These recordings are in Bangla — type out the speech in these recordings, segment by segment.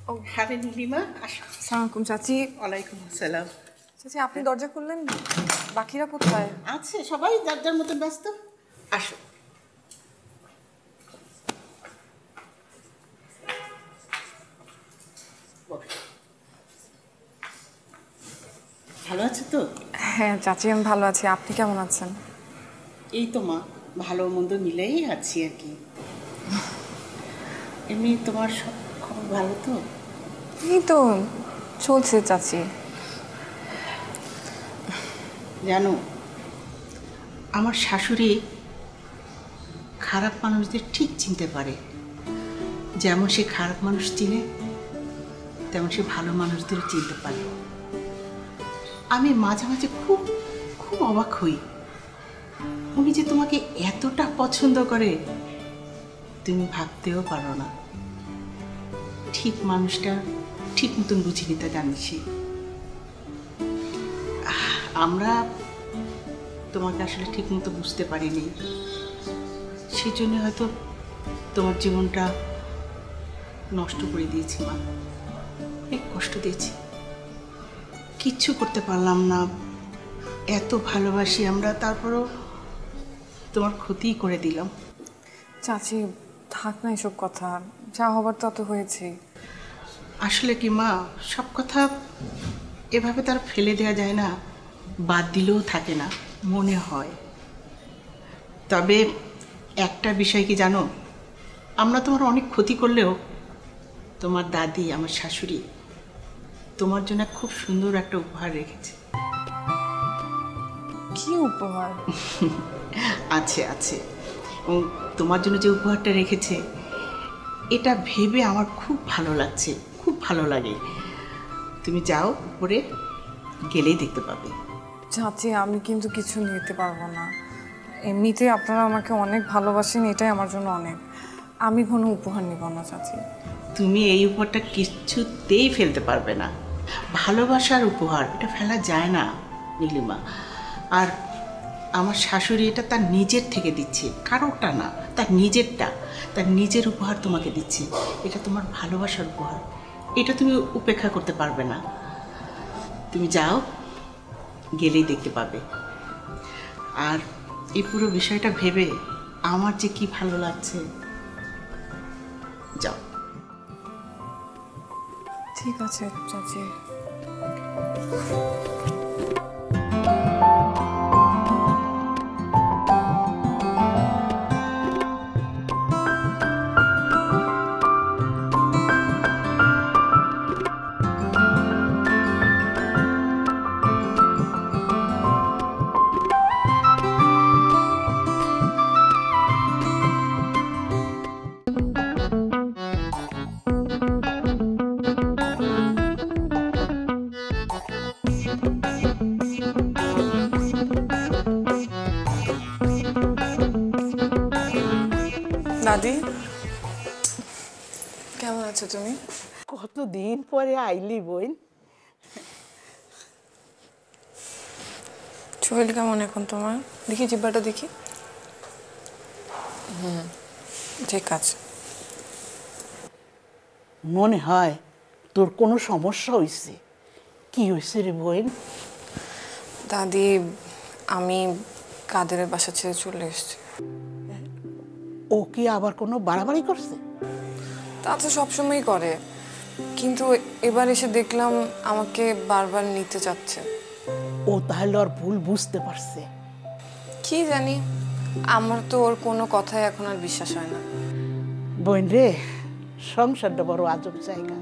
ও হ্যাঁ নীলিমা, আসো। আসসালামু আলাইকুম চাচি। ওয়ালাইকুম আসসালাম। চাচি আপনি দরজা খুললেন, বাকিরা কোথায়? আছে সবাই যার যার মতো ব্যস্ত। আসো। ভালো আছো তো? হ্যাঁ চাচি আমি ভালো আছি, আপনি কেমন আছেন? এই তো মা, ভালো মন্দ মিলেই আছি আর কি। এমনি তোমার সব খবর ভালো তো? এই তো চলছে চাচি। জানো, আমার শাশুড়ি খারাপ মানুষদের ঠিক চিনতে পারে। যেমন সে খারাপ মানুষ চিনে, তেমন সে ভালো মানুষদেরও চিনতে পারে। আমি মাঝে মাঝে খুব খুব অবাক হই, উনি যে তোমাকে এতটা পছন্দ করে তুমি ভাবতেও পারো না। ঠিক মানুষটা ঠিক মতন বুঝে নিতে জানিস। আমরা তোমাকে আসলে ঠিক মতো বুঝতে পারিনি, সেই জন্য হয়তো তোমার জীবনটা নষ্ট করে দিয়েছি মা। অনেক কষ্ট দিয়েছি, কিচ্ছু করতে পারলাম না। এত ভালোবাসি আমরা, তারপরও তোমার ক্ষতিই করে দিলাম। চাচি থাক না এসব কথা, যা হবার তত হয়েছে। আসলে কি মা, সব কথা এভাবে তার ফেলে দেওয়া যায় না, বাদ দিলেও থাকে না, মনে হয়। তবে একটা বিষয় কি জানো, আমরা তোমার অনেক ক্ষতি করলেও তোমার দাদি, আমার শাশুড়ি তোমার জন্য খুব সুন্দর একটা উপহার রেখেছে। কি উপহার? আছে আছে, এবং তোমার জন্য যে উপহারটা রেখেছে এটা ভেবে আমার খুব ভালো লাগছে, খুব ভালো লাগে। তুমি যাও, উপরে গেলেই দেখতে পাবে। চাচি আমি কিন্তু কিছু নিতে পারবো না, এমনিতে আপনারা আমাকে অনেক ভালোবাসেন, এটাই আমার জন্য অনেক। আমি কোনো উপহার নিব না চাচি। তুমি এই উপহারটা কিছুতেই ফেলতে পারবে না। ভালোবাসার উপহার, এটা ফেলা যায় না নীলিমা। আর আমার শাশুড়ি এটা তার নিজের থেকে দিচ্ছে, কারোরটা না, তার নিজেরটা, তার নিজের উপহার তোমাকে দিচ্ছে। এটা তোমার ভালোবাসার উপহার, এটা তুমি উপেক্ষা করতে পারবে না। তুমি যাও, গেলেই দেখতে পাবে। আর এই পুরো বিষয়টা ভেবে আমার যে কি ভালো লাগছে। যাও। ঠিক আছে চাচি। দাদি কেমন আছো তুমি? কতদিন পরে আইলি বোন। শরীর কেমন এখন তোমার? দেখি জিব্বাটা দেখি। ঠিক আছে। মনে হয় তোর কোনো সমস্যা হয়েছে। কি হয়েছে রে বোন? দাদি আমি কাদেরের বাসা ছেড়ে চলে এসেছি। ও কি আবার কোনো বাড়াবাড়ি করছে? তা তো সবসময়ই করে, কিন্তু এবার এসে দেখলাম আমাকে বারবার নিতে চাচ্ছে। ও তাহলে ওর ভুল বুঝতে পারছে। কি জানি, আমার তো ওর কোনো কথাই এখন আর বিশ্বাস হয় না। বোন রে, সংসারটা বড় আজব জায়গা।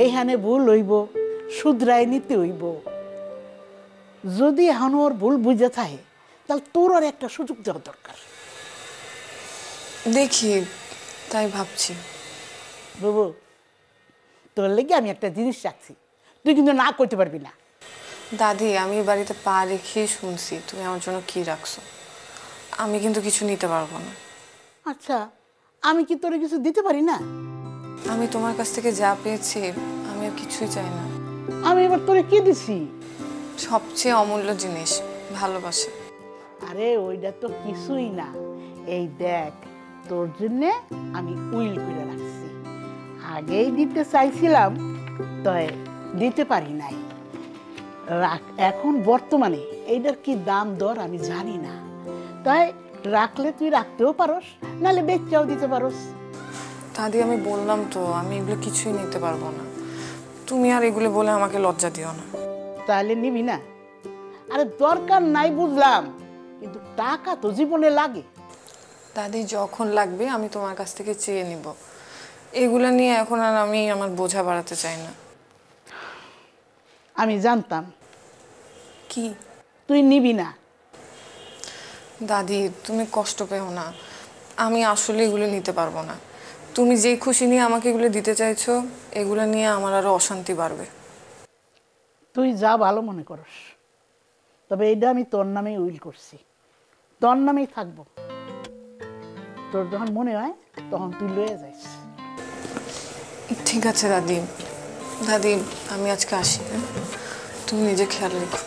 এইখানে ভুল হইব, শুধরাই নিতে হইব। যদি এখন ওর ভুল বুঝে থাকে, তাহলে তোর আর একটা সুযোগ দেওয়া দরকার। দেখি, তাই ভাবছি। বাবু, তোর লেগে আমি একটা জিনিস রাখছি, তুই কিন্তু না করতে পারবি না। দাদি আমি বাড়িতে পা রেখেই শুনছি তুমি আমার জন্য কি রাখছো। আমি কিন্তু কিছু নিতে পারবো না। আচ্ছা, আমি কি তোরে কিছু দিতে পারি না? আমি তোমার কাছ থেকে যা পেয়েছি আমি আর কিছুই চাই না। আমি এবার তোরে কি দিছি? সবচেয়ে অমূল্য জিনিস, ভালোবাসা। আরে ওইটা তো কিছুই না। এই দেখ, তোর জন্যে আমি উইল করে রাখছি। আগেই দিতে চাইছিলাম, তবে দিতে পারি নাই। এখন বর্তমানে এইটার কি দাম দর আমি জানি না, তাই রাখলে তুই রাখতেও পারোস, নাহলে বেচাও দিতে পারোস। দাদি আমি বললাম তো আমি এগুলো কিছুই নিতে পারবো না। তুমি আর এগুলো বলে আমাকে লজ্জা দিও না। তাহলে নিবি না? আরে দরকার নাই বুঝলাম, কিন্তু টাকা তো জীবনে লাগে। দাদি যখন লাগবে আমি তোমার কাছ থেকে চেয়ে নিব। এগুলো নিয়ে এখন আর আমি আমার বোঝা বাড়াতে চাই না। আমি জানতাম কি? তুই নিবি না। দাদি তুমি কষ্ট পেও না, আমি আসলে এগুলো নিতে পারবো না। তুমি যে খুশি নিয়ে আমাকে এগুলো দিতে চাইছো, এগুলো নিয়ে আমার আরো অশান্তি বাড়বে। তুই যা ভালো মনে করস, তবে এটা আমি তোর নামেই উইল করছি, তোর নামেই থাকবো। তোর যখন মনে হয় তখন তুই লয়ে যাইস। ঠিক আছে দাদি। দাদি আমি আজকে আসি, হ্যাঁ? তুমি নিজে খেয়াল রেখো।